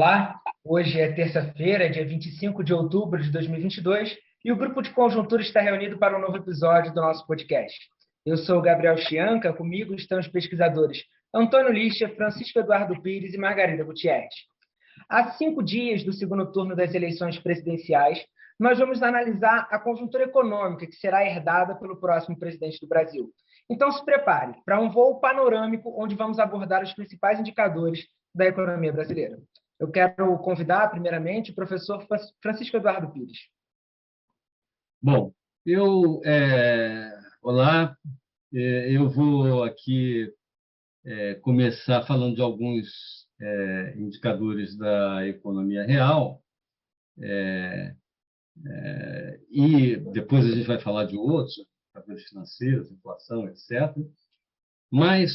Olá, hoje é terça-feira, dia 25 de outubro de 2022, e o Grupo de Conjuntura está reunido para um novo episódio do nosso podcast. Eu sou o Gabriel Chianca, comigo estão os pesquisadores Antônio Lixa, Francisco Eduardo Pires e Margarida Gutierrez. Há 5 dias do segundo turno das eleições presidenciais, nós vamos analisar a conjuntura econômica que será herdada pelo próximo presidente do Brasil. Então se prepare para um voo panorâmico onde vamos abordar os principais indicadores da economia brasileira. Eu quero convidar, primeiramente, o professor Francisco Eduardo Pires. Bom, olá, eu vou aqui começar falando de alguns indicadores da economia real, e depois a gente vai falar de outros, indicadores financeiros, inflação, etc. Mas,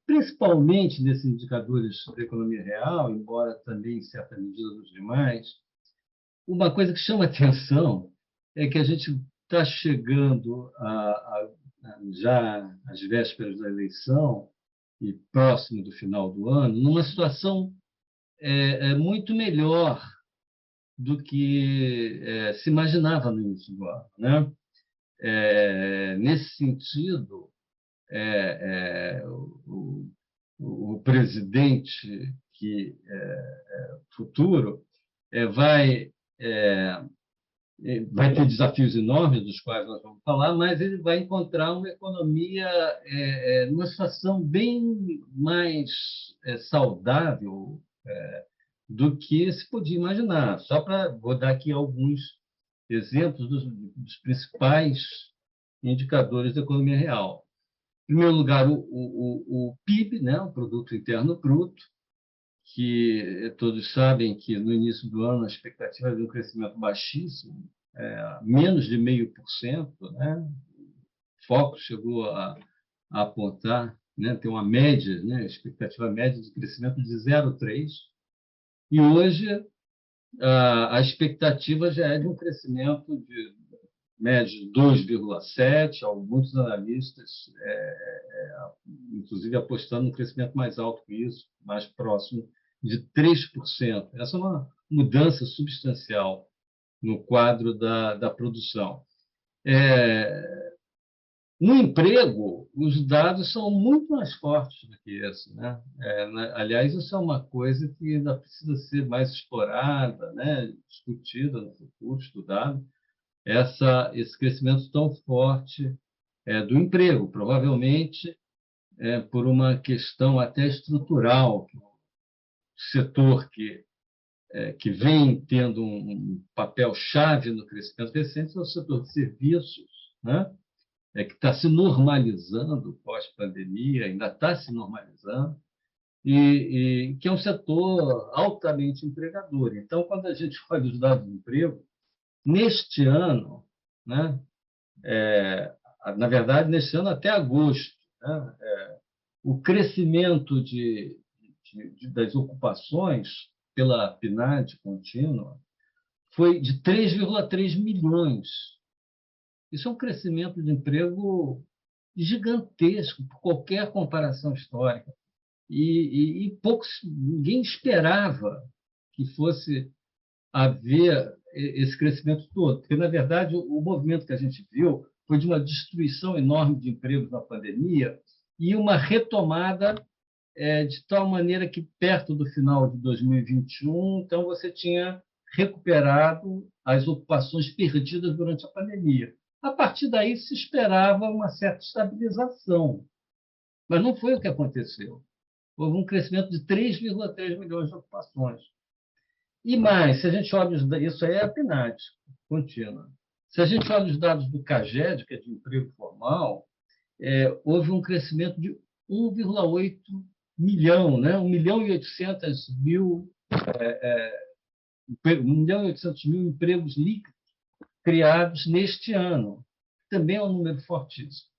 principalmente nesses indicadores da economia real, embora também, em certa medida, dos demais, uma coisa que chama atenção é que a gente está chegando já às vésperas da eleição e próximo do final do ano, numa situação muito melhor do que se imaginava no início do ano, né? Nesse sentido, o presidente futuro vai ter desafios enormes, dos quais nós vamos falar, mas ele vai encontrar uma economia numa situação bem mais saudável do que se podia imaginar. Vou dar aqui alguns exemplos dos principais indicadores da economia real. Em primeiro lugar, o PIB, né, o Produto Interno Bruto, que todos sabem que no início do ano a expectativa era de um crescimento baixíssimo, menos de 0,5%, né? O Focus chegou a apontar, né, tem uma média, né, expectativa média de crescimento de 0,3%, e hoje a expectativa já é de um crescimento de média de 2,7%, muitos analistas, inclusive apostando no crescimento mais alto que isso, mais próximo de 3%. Essa é uma mudança substancial no quadro da produção. No emprego, os dados são muito mais fortes do que esse, né? Aliás, isso é uma coisa que ainda precisa ser mais explorada, né? Discutida no futuro, estudada. Esse crescimento tão forte do emprego, provavelmente por uma questão até estrutural, o setor que vem tendo um papel-chave no crescimento recente é o setor de serviços, né? Que está se normalizando pós-pandemia, ainda está se normalizando, e que é um setor altamente empregador. Então, quando a gente olha os dados de emprego, neste ano, né, na verdade, neste ano até agosto, né, o crescimento das ocupações pela PNAD contínua foi de 3,3 milhões. Isso é um crescimento de emprego gigantesco, por qualquer comparação histórica. E ninguém esperava que fosse haver esse crescimento todo, porque, na verdade, o movimento que a gente viu foi de uma destruição enorme de empregos na pandemia e uma retomada de tal maneira que, perto do final de 2021, então, você tinha recuperado as ocupações perdidas durante a pandemia. A partir daí, se esperava uma certa estabilização, mas não foi o que aconteceu. Houve um crescimento de 3,3 milhões de ocupações. E mais, se a gente olha isso aí é a PNAD contínua. Se a gente olha os dados do CAGED, que é de emprego formal, houve um crescimento de 1,8 milhão, né? 1.800.000 empregos líquidos criados neste ano. Também é um número fortíssimo.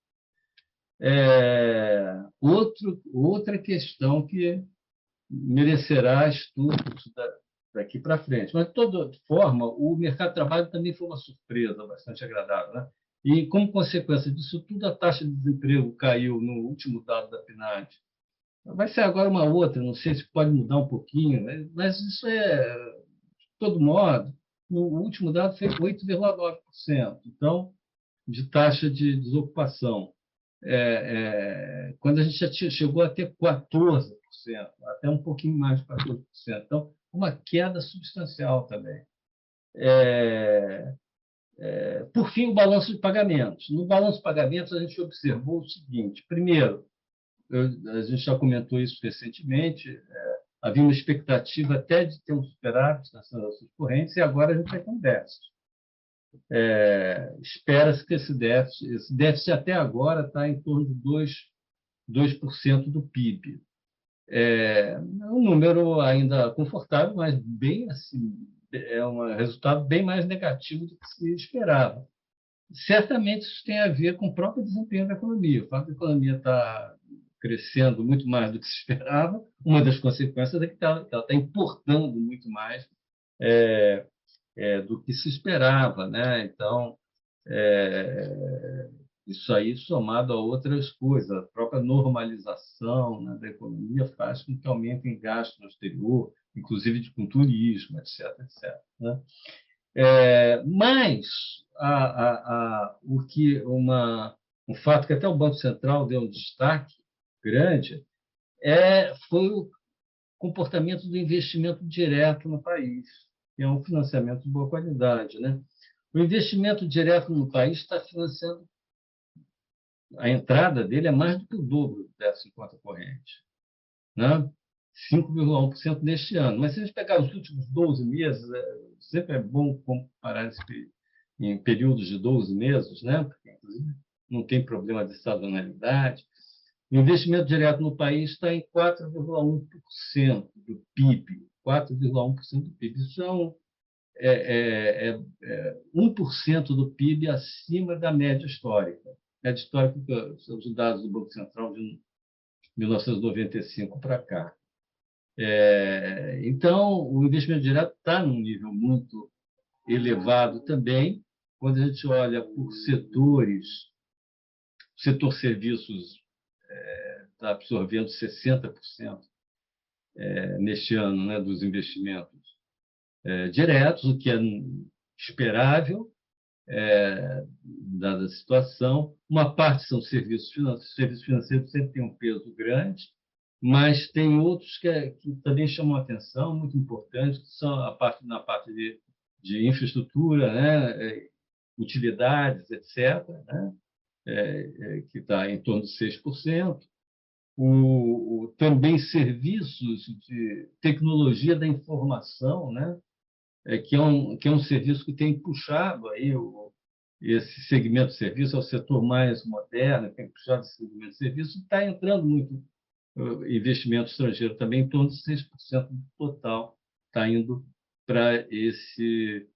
Outra questão que merecerá estudos daqui para frente. Mas, de toda forma, o mercado de trabalho também foi uma surpresa bastante agradável, né? E, como consequência disso tudo, a taxa de desemprego caiu no último dado da PNAD Vai ser agora uma outra, não sei se pode mudar um pouquinho, mas isso é, de todo modo, o último dado foi 8,9%, então, de taxa de desocupação. Quando a gente já chegou a ter 14%, até um pouquinho mais de 14%. Então, uma queda substancial também. Por fim, o balanço de pagamentos. No balanço de pagamentos, a gente observou o seguinte: primeiro, a gente já comentou isso recentemente, havia uma expectativa até de ter um superávit nas transações correntes, e agora a gente vai ter um déficit. Espera-se que esse déficit até agora está em torno de 2% do PIB. Um número ainda confortável, mas bem assim, é um resultado bem mais negativo do que se esperava. Certamente isso tem a ver com o próprio desempenho da economia. O fato da economia estar crescendo muito mais do que se esperava, uma das consequências é que ela está importando muito mais do que se esperava, né? Então, isso aí somado a outras coisas, a própria normalização, né, da economia faz com que aumentem gastos no exterior, inclusive com turismo, etc., etc., né? Mas um fato que até o Banco Central deu um destaque grande foi o comportamento do investimento direto no país, que é um financiamento de boa qualidade, né? O investimento direto no país está financiando, a entrada dele é mais do que o dobro do déficit em conta corrente, né? 5,1% neste ano. Mas se a gente pegar os últimos 12 meses, sempre é bom comparar em períodos de 12 meses, né? Porque, inclusive, não tem problema de sazonalidade. O investimento direto no país está em 4,1% do PIB. 4,1% do PIB. Isso é 1% do PIB acima da média histórica. A média histórica são os dados do Banco Central de 1995 para cá. Então, o investimento direto está num nível muito elevado também. Quando a gente olha por setores, o setor serviços está absorvendo 60% neste ano, né, dos investimentos diretos, o que é esperável, dada a situação. Uma parte são serviços financeiros. Serviços financeiros sempre tem um peso grande, mas tem outros que também chamam a atenção, muito importantes, que são na parte de infraestrutura, né, utilidades, etc., né, que está em torno de 6%. Também serviços de tecnologia da informação, né, que é um serviço que tem puxado aí esse segmento de serviço, é o setor mais moderno, que tem puxado esse segmento de serviço, está entrando muito investimento estrangeiro também, em torno de 6% do total está indo para esse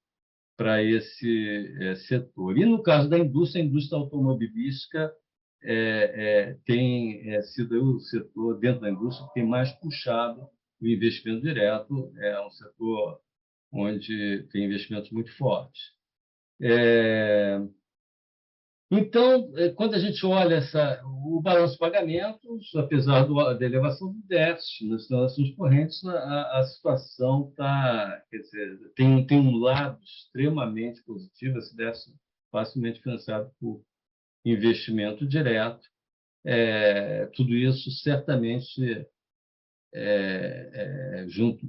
setor. E no caso da indústria, a indústria automobilística tem sido o setor dentro da indústria que tem mais puxado o investimento direto, é um setor onde tem investimentos muito fortes. Então, quando a gente olha o balanço de pagamentos, apesar da elevação do déficit nas transações correntes, a situação quer dizer, tem um lado extremamente positivo, esse déficit facilmente financiado por investimento direto. Tudo isso certamente junto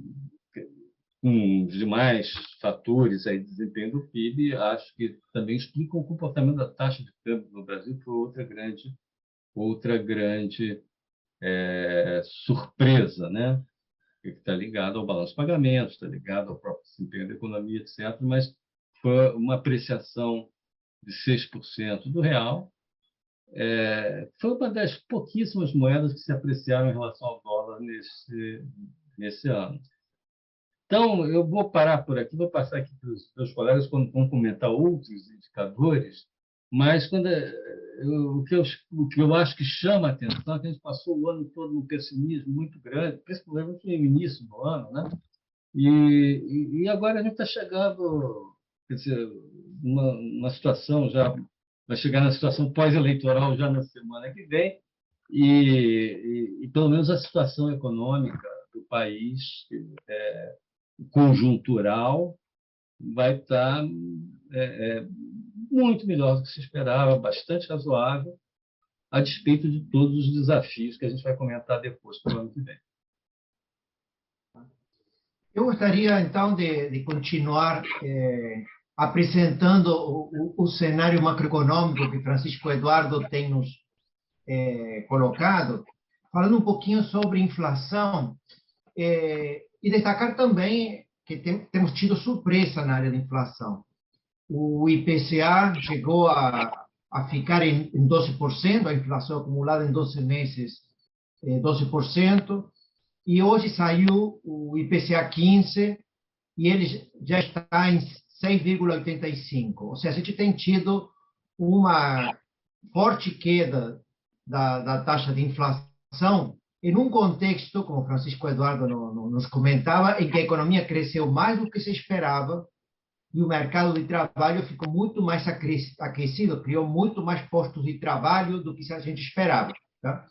com os demais fatores aí de desempenho do PIB, acho que também explicam o comportamento da taxa de câmbio no Brasil, que foi outra grande surpresa, né? Que está ligado ao balanço de pagamentos, está ligado ao próprio desempenho da economia, etc. Mas foi uma apreciação de 6% do real. Foi uma das pouquíssimas moedas que se apreciaram em relação ao dólar nesse ano. Então, eu vou parar por aqui, vou passar aqui para os meus colegas quando vão comentar outros indicadores, mas o que eu acho que chama a atenção é que a gente passou o ano todo num pessimismo muito grande, principalmente no início do ano, né? E agora a gente está chegando, quer dizer, uma situação já, vai chegar na situação pós-eleitoral já na semana que vem, e pelo menos a situação econômica do país, conjuntural, vai estar muito melhor do que se esperava, bastante razoável, a despeito de todos os desafios que a gente vai comentar depois para o ano que vem. Eu gostaria, então, de continuar apresentando o cenário macroeconômico que Francisco Eduardo tem nos colocado, falando um pouquinho sobre inflação, e destacar também que temos tido surpresa na área de inflação. O IPCA chegou a ficar em 12%, a inflação acumulada em 12 meses, 12%, e hoje saiu o IPCA 15, e ele já está em 6,85%. Ou seja, a gente tem tido uma forte queda da taxa de inflação, em um contexto, como Francisco Eduardo nos comentava, em que a economia cresceu mais do que se esperava, e o mercado de trabalho ficou muito mais aquecido, criou muito mais postos de trabalho do que a gente esperava. Tá?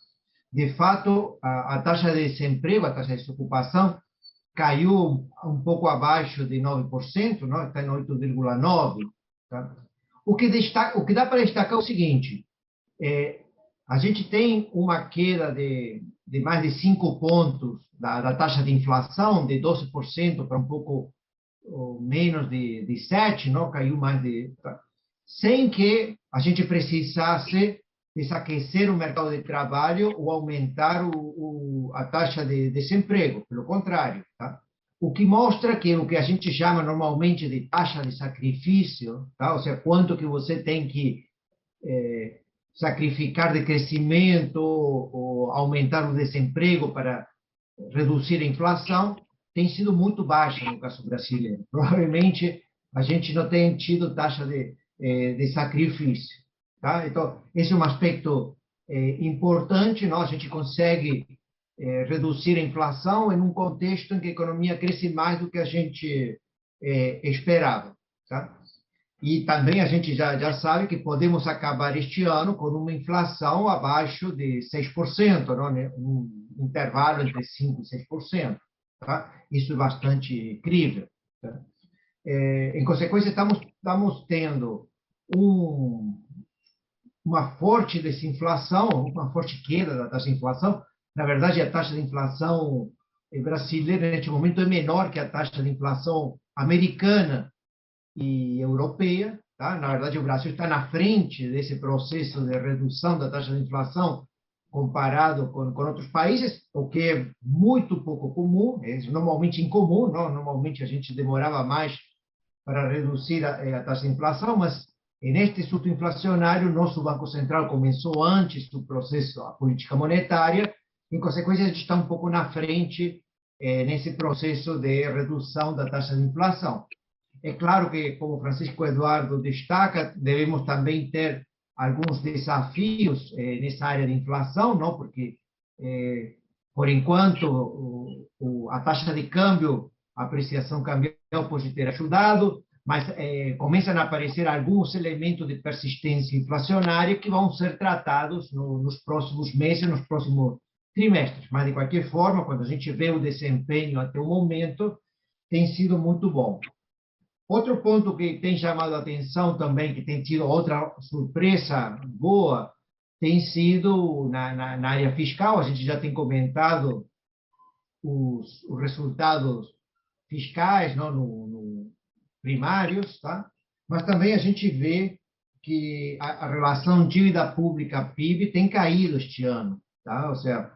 De fato, a taxa de desemprego, a taxa de desocupação, caiu um pouco abaixo de 9%, não? Está em 8,9%. Tá? O que dá para destacar é o seguinte, a gente tem uma queda de mais de 5 pontos da taxa de inflação, de 12% para um pouco menos de 7%, não? Caiu mais de... Tá? Sem que a gente precisasse desaquecer o mercado de trabalho ou aumentar a taxa de desemprego, pelo contrário. Tá? O que mostra que o que a gente chama normalmente de taxa de sacrifício, tá? Ou seja, quanto que você tem que sacrificar de crescimento ou aumentar o desemprego para reduzir a inflação, tem sido muito baixa no caso brasileiro. Provavelmente a gente não tem tido taxa de sacrifício. Tá? Então, esse é um aspecto importante, não? A gente consegue reduzir a inflação em um contexto em que a economia cresce mais do que a gente esperava. Tá? E também a gente já sabe que podemos acabar este ano com uma inflação abaixo de 6%, não? Um intervalo entre 5% e 6%. Tá? Isso é bastante crível. Tá? Em consequência, estamos tendo uma forte desinflação, uma forte queda da taxa de inflação. Na verdade, a taxa de inflação brasileira, neste momento, é menor que a taxa de inflação americana e europeia. Tá? Na verdade, o Brasil está na frente desse processo de redução da taxa de inflação comparado com outros países, o que é muito pouco comum, é normalmente incomum, não? Normalmente a gente demorava mais para reduzir a taxa de inflação, mas neste surto inflacionário, nosso Banco Central começou antes do processo, a política monetária, em consequência, a gente está um pouco na frente nesse processo de redução da taxa de inflação. É claro que, como Francisco Eduardo destaca, devemos também ter alguns desafios nessa área de inflação, não? Porque, por enquanto, a taxa de câmbio, a apreciação cambial pode ter ajudado, mas começam a aparecer alguns elementos de persistência inflacionária que vão ser tratados nos próximos meses, nos próximos trimestres. Mas, de qualquer forma, quando a gente vê o desempenho até o momento, tem sido muito bom. Outro ponto que tem chamado a atenção também, que tem tido outra surpresa boa, tem sido na área fiscal. A gente já tem comentado os resultados fiscais, não, no primários, tá? Mas também a gente vê que a relação dívida pública-PIB tem caído este ano. Tá? Ou seja,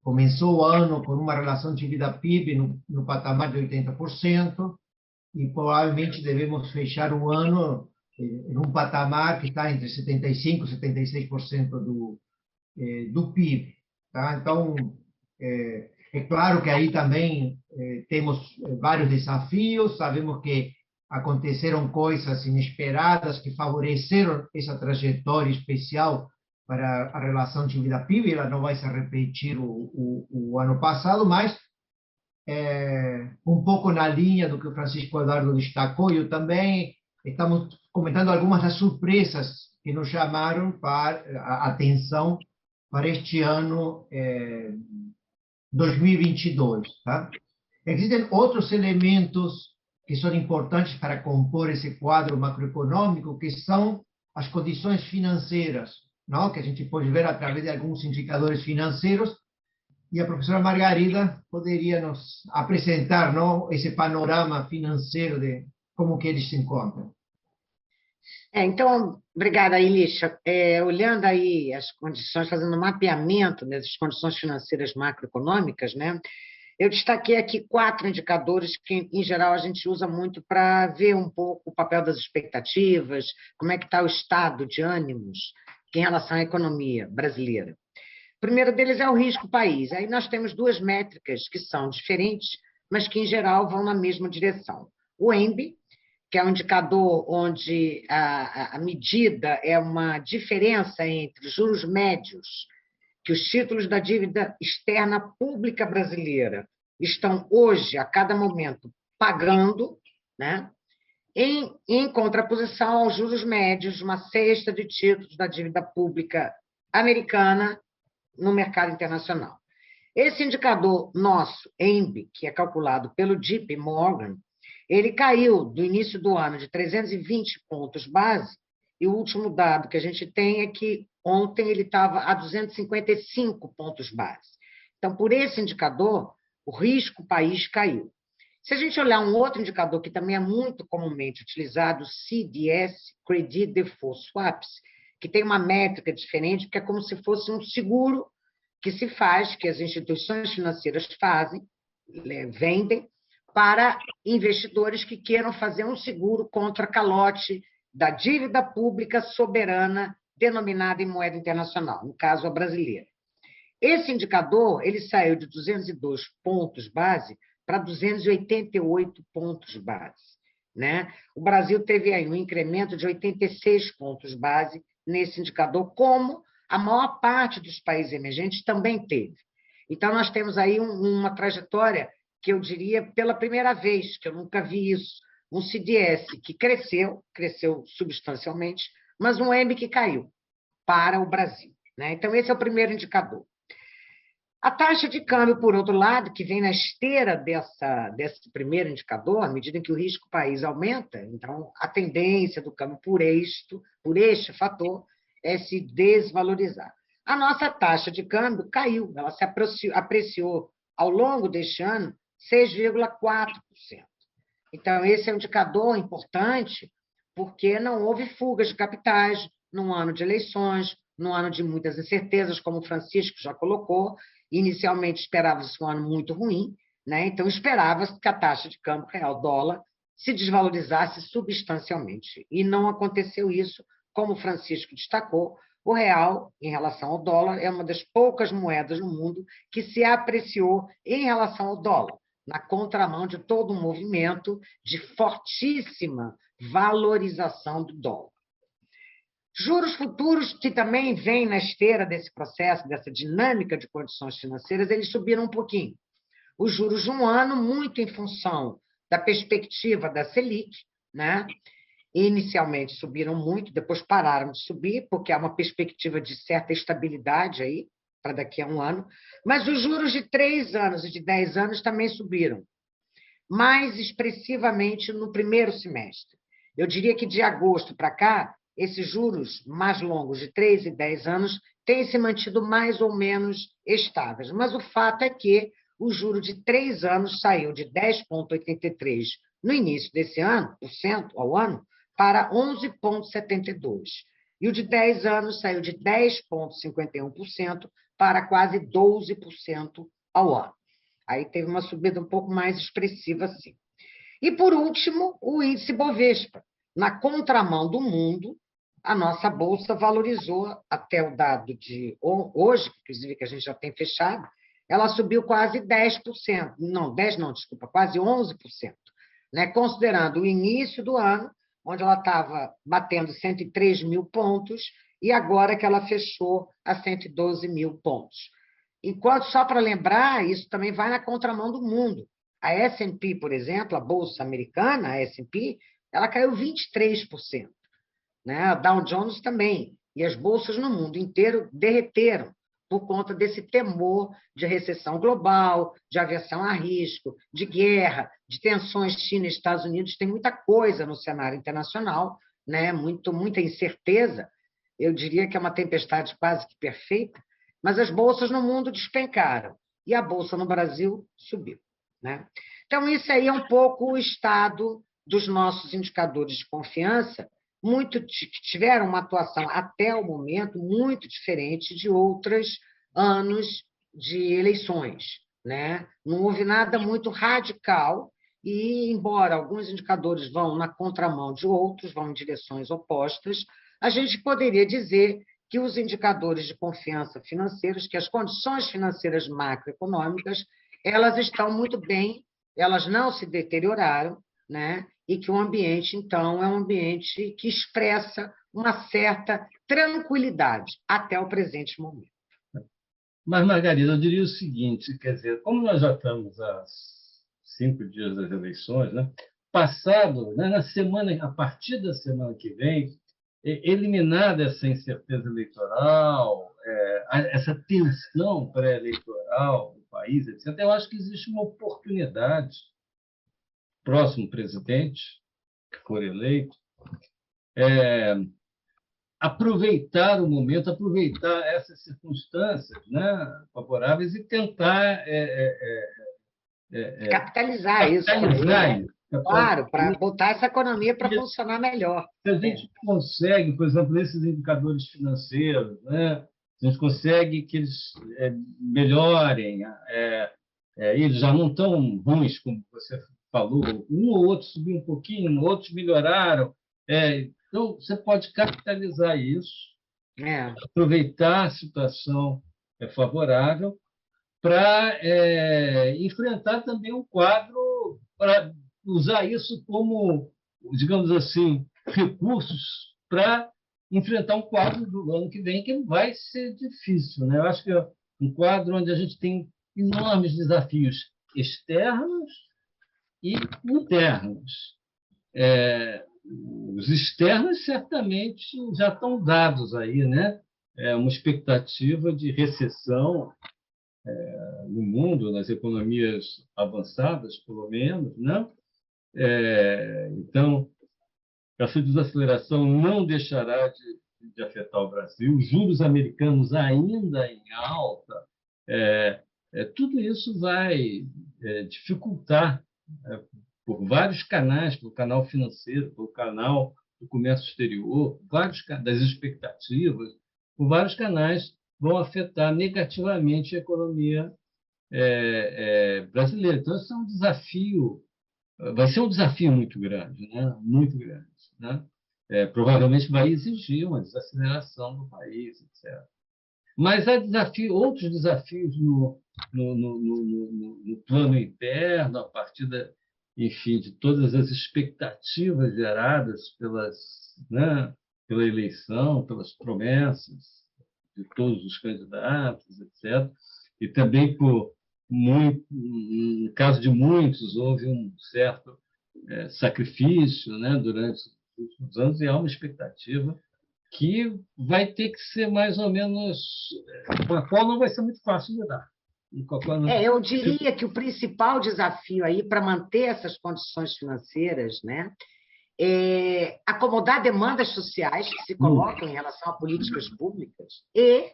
começou o ano com uma relação dívida-PIB no patamar de 80%, e provavelmente devemos fechar o ano em um patamar que está entre 75% e 76% do PIB. Tá? Então, é claro que aí também temos vários desafios, sabemos que aconteceram coisas inesperadas que favoreceram essa trajetória especial para a relação dívida-PIB, ela não vai se repetir o ano passado, mas um pouco na linha do que o Francisco Eduardo destacou, eu também estamos comentando algumas das surpresas que nos chamaram a atenção para este ano 2022. Tá? Existem outros elementos que são importantes para compor esse quadro macroeconômico, que são as condições financeiras, não? Que a gente pode ver através de alguns indicadores financeiros, e a professora Margarida poderia nos apresentar, não, esse panorama financeiro de como que eles se encontram. Então, obrigada, Elisha. Olhando aí as condições, fazendo um mapeamento dessas condições financeiras macroeconômicas, né, eu destaquei aqui 4 indicadores que, em geral, a gente usa muito para ver um pouco o papel das expectativas, como é que está o estado de ânimos em relação à economia brasileira. O primeiro deles é o risco país. Aí nós temos 2 métricas que são diferentes, mas que, em geral, vão na mesma direção. O ENB, que é um indicador onde a medida é uma diferença entre juros médios que os títulos da dívida externa pública brasileira estão hoje, a cada momento, pagando, né, em contraposição aos juros médios de uma cesta de títulos da dívida pública americana no mercado internacional. Esse indicador nosso, ENB, que é calculado pelo JP Morgan, ele caiu do início do ano de 320 pontos base, e o último dado que a gente tem é que ontem ele estava a 255 pontos base. Então, por esse indicador, o risco país caiu. Se a gente olhar um outro indicador que também é muito comumente utilizado, o CDS, Credit Default Swaps, que tem uma métrica diferente, porque é como se fosse um seguro que se faz, que as instituições financeiras fazem, vendem, para investidores que queiram fazer um seguro contra calote da dívida pública soberana denominada em moeda internacional, no caso a brasileira. Esse indicador ele saiu de 202 pontos base para 288 pontos base, né? O Brasil teve aí um incremento de 86 pontos base nesse indicador, como a maior parte dos países emergentes também teve. Então, nós temos aí uma trajetória que eu diria pela primeira vez, que eu nunca vi isso, um CDS que cresceu substancialmente, mas um ENB que caiu para o Brasil, né? Então, esse é o primeiro indicador. A taxa de câmbio, por outro lado, que vem na esteira desse primeiro indicador, à medida em que o risco país aumenta, então a tendência do câmbio por este fator é se desvalorizar. A nossa taxa de câmbio caiu, ela se apreciou ao longo deste ano 6,4%. Então, esse é um indicador importante porque não houve fugas de capitais num ano de eleições, num ano de muitas incertezas, como o Francisco já colocou. Inicialmente esperava-se um ano muito ruim, né? Então esperava-se que a taxa de câmbio real-dólar se desvalorizasse substancialmente. E não aconteceu isso, como o Francisco destacou. O real, em relação ao dólar, é uma das poucas moedas no mundo que se apreciou em relação ao dólar, na contramão de todo um movimento de fortíssima valorização do dólar. Juros futuros, que também vêm na esteira desse processo, dessa dinâmica de condições financeiras, eles subiram um pouquinho. Os juros de um ano, muito em função da perspectiva da Selic, né? Inicialmente subiram muito, depois pararam de subir, porque há uma perspectiva de certa estabilidade aí, para daqui a um ano, mas os juros de 3 anos e de 10 anos também subiram, mais expressivamente no primeiro semestre. Eu diria que de agosto para cá, esses juros mais longos, de 3 e 10 anos, têm se mantido mais ou menos estáveis. Mas o fato é que o juro de 3 anos saiu de 10,83% no início desse ano, por cento ao ano, para 11,72%. E o de 10 anos saiu de 10,51% para quase 12% ao ano. Aí teve uma subida um pouco mais expressiva, sim. E, por último, o índice Bovespa. Na contramão do mundo, a nossa bolsa valorizou até o dado de hoje, inclusive que a gente já tem fechado, ela subiu quase 10%. Não, 10 não, desculpa, quase 11%. Né? Considerando o início do ano, onde ela estava batendo 103 mil pontos, e agora que ela fechou a 112 mil pontos. Enquanto, só para lembrar, isso também vai na contramão do mundo. A S&P, por exemplo, a bolsa americana, a S&P, ela caiu 23%. Né? A Dow Jones também. E as bolsas no mundo inteiro derreteram por conta desse temor de recessão global, de aversão a risco, de guerra, de tensões China e Estados Unidos. Tem muita coisa no cenário internacional, né? Muita incerteza. Eu diria que é uma tempestade quase que perfeita, mas as bolsas no mundo despencaram e a bolsa no Brasil subiu, né? Então, isso aí é um pouco o estado dos nossos indicadores de confiança, que tiveram uma atuação, até o momento, muito diferente de outros anos de eleições, né? Não houve nada muito radical e, embora alguns indicadores vão na contramão de outros, vão em direções opostas, a gente poderia dizer que os indicadores de confiança financeiros, que as condições financeiras macroeconômicas, elas estão muito bem, elas não se deterioraram, né? E que o ambiente, então, é um ambiente que expressa uma certa tranquilidade até o presente momento. Mas, Margarida, eu diria o seguinte, quer dizer, como nós já estamos há 5 dias das eleições, né? Passado, né, a partir da semana que vem, eliminada essa incerteza eleitoral, essa tensão pré-eleitoral do país, etc., eu acho que existe uma oportunidade, próximo presidente, que for eleito, aproveitar o momento, aproveitar essas circunstâncias, né, favoráveis e tentar capitalizar isso. Claro, para botar essa economia para funcionar melhor. Se a gente consegue, por exemplo, esses indicadores financeiros, né, a gente consegue que eles melhorem, eles já não estão ruins, como você falou, um ou outro subiu um pouquinho, outros melhoraram. Então, você pode capitalizar isso, aproveitar a situação favorável para enfrentar também um quadro, para usar isso como, digamos assim, recursos para enfrentar um quadro do ano que vem que vai ser difícil, né? Eu acho que é um quadro onde a gente tem enormes desafios externos e internos. Os externos certamente já estão dados aí, né? Uma expectativa de recessão no mundo, nas economias avançadas, pelo menos, né? Então, essa desaceleração não deixará de afetar o Brasil. Os juros americanos ainda em alta. Tudo isso vai dificultar por vários canais, pelo canal financeiro, pelo canal do comércio exterior, das expectativas, por vários canais vão afetar negativamente a economia brasileira. Então, esse é um desafio, vai ser um desafio muito grande, né? Muito grande, né? Provavelmente vai exigir uma desaceleração do país, etc. Mas há outros desafios no plano interno, a partir enfim, de todas as expectativas geradas pela eleição, pelas promessas de todos os candidatos, etc. E também, no caso de muitos, houve um certo sacrifício, né, durante os últimos anos, e há uma expectativa que vai ter que ser mais ou menos, com a qual não vai ser muito fácil lidar. Eu diria que o principal desafio aí para manter essas condições financeiras, né, é acomodar demandas sociais que se colocam em relação a políticas públicas e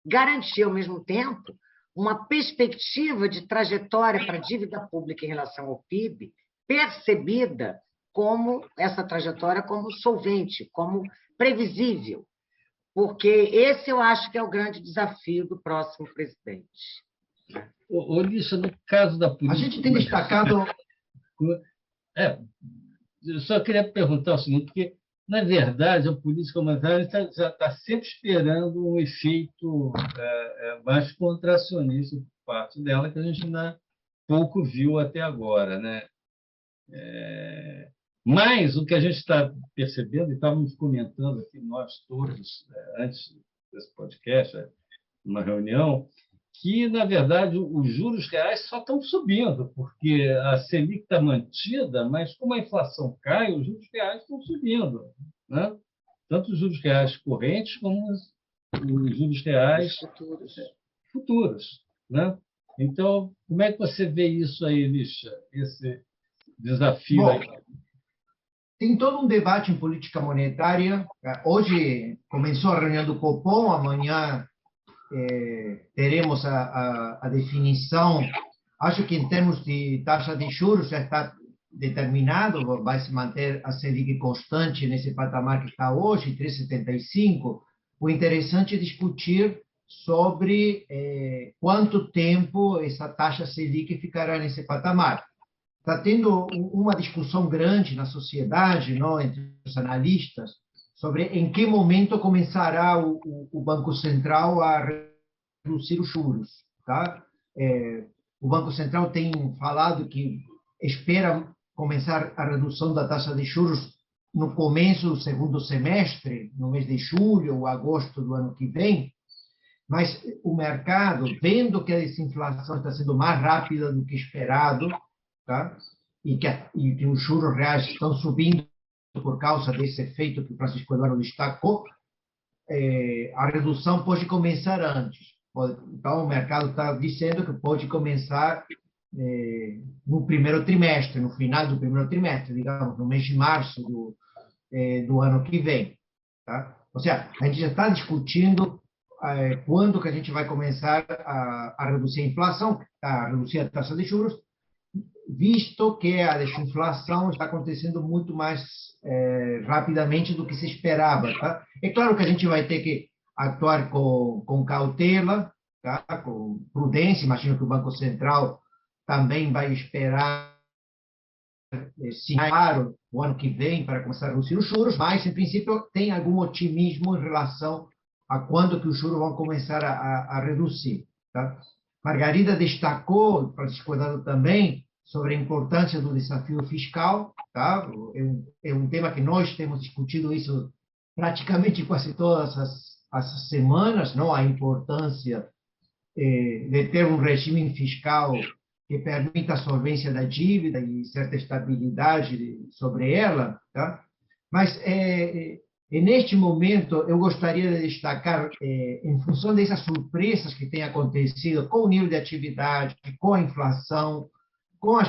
garantir, ao mesmo tempo, uma perspectiva de trajetória para a dívida pública em relação ao PIB percebida como essa trajetória como solvente, como previsível, porque esse eu acho que é o grande desafio do próximo presidente. Lícia, no caso da política... A gente tem destacado... Eu só queria perguntar o seguinte, porque, na verdade, a política monetária já está sempre esperando um efeito mais contracionista por parte dela, que a gente ainda pouco viu até agora, né? Mas o que a gente está percebendo, e estávamos comentando aqui nós todos, antes desse podcast, numa reunião, que, na verdade, os juros reais só estão subindo, porque a Selic está mantida, mas como a inflação cai, os juros reais estão subindo, né? Tanto os juros reais correntes como os juros reais Os futuros. futuros, né? Então, como é que você vê isso aí, Lixa, esse desafio Bom, aí? tem todo um debate em política monetária. Hoje começou a reunião do Copom, amanhã teremos a definição. Acho que em termos de taxa de juros já está determinado, vai se manter a Selic constante nesse patamar que está hoje, 3,75. O interessante é discutir sobre quanto tempo essa taxa Selic ficará nesse patamar. Está tendo uma discussão grande na sociedade, não, entre os analistas, sobre em que momento começará o Banco Central a reduzir os juros. Tá? O Banco Central tem falado que espera começar a redução da taxa de juros no começo do segundo semestre, no mês de julho ou agosto do ano que vem, mas o mercado, vendo que a desinflação está sendo mais rápida do que esperado, tá? E que os juros reais estão subindo por causa desse efeito que o Francisco Eduardo destacou, a redução pode começar antes. Então, o mercado está dizendo que pode começar no primeiro trimestre, no final do primeiro trimestre, digamos, no mês de março do ano que vem. Tá? Ou seja, a gente já está discutindo quando que a gente vai começar a reduzir a inflação, a reduzir a taxa de juros, visto que a desinflação está acontecendo muito mais rapidamente do que se esperava. Tá? É claro que a gente vai ter que atuar com cautela, tá? Com prudência. Imagino que o Banco Central também vai esperar claro, o ano que vem para começar a reduzir os juros, mas, em princípio, tem algum otimismo em relação a quando que os juros vão começar a reduzir. Tá? Margarida destacou, Francisco Eduardo também, sobre a importância do desafio fiscal. Tá? É um tema que nós temos discutido isso praticamente quase todas as semanas, não? A importância de ter um regime fiscal que permita a solvência da dívida e certa estabilidade sobre ela, tá? Mas neste momento eu gostaria de destacar, em função dessas surpresas que têm acontecido com o nível de atividade, com a inflação, com as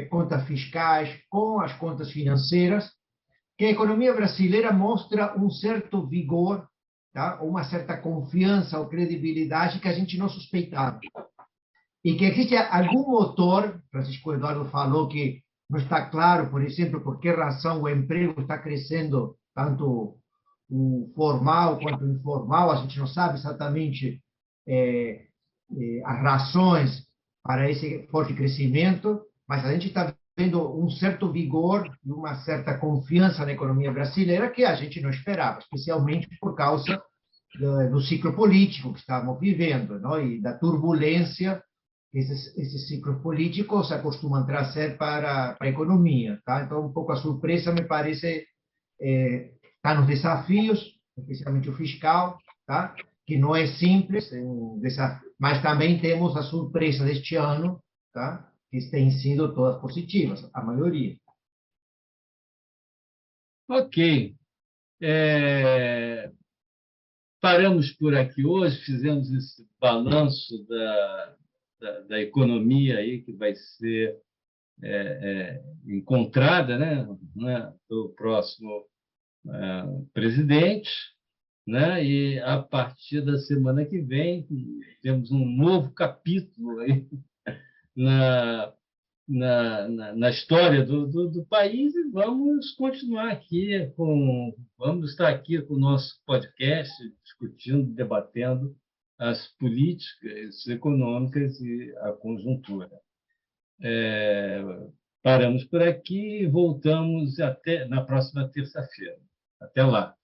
contas fiscais, com as contas financeiras, que a economia brasileira mostra um certo vigor, tá? Uma certa confiança ou credibilidade que a gente não suspeitava. E que existe algum motor, Francisco Eduardo falou que não está claro, por exemplo, por que razão o emprego está crescendo, tanto o formal quanto o informal, a gente não sabe exatamente as razões para esse forte crescimento, mas a gente está vendo um certo vigor e uma certa confiança na economia brasileira que a gente não esperava, especialmente por causa do ciclo político que estamos vivendo, não? E da turbulência que esses ciclos políticos acostumam trazer para a economia. Tá? Então, um pouco a surpresa, me parece, está nos desafios, especialmente o fiscal, tá? Que não é simples, mas também temos a surpresa deste ano, tá? Que têm sido todas positivas, a maioria. Ok. Paramos por aqui hoje, fizemos esse balanço da economia aí que vai ser encontrada, né, do próximo presidente, né, e a partir da semana que vem temos um novo capítulo aí na história do país e vamos continuar aqui vamos estar aqui com o nosso podcast discutindo, debatendo as políticas econômicas e a conjuntura. Paramos por aqui e voltamos até na próxima terça-feira. Até lá.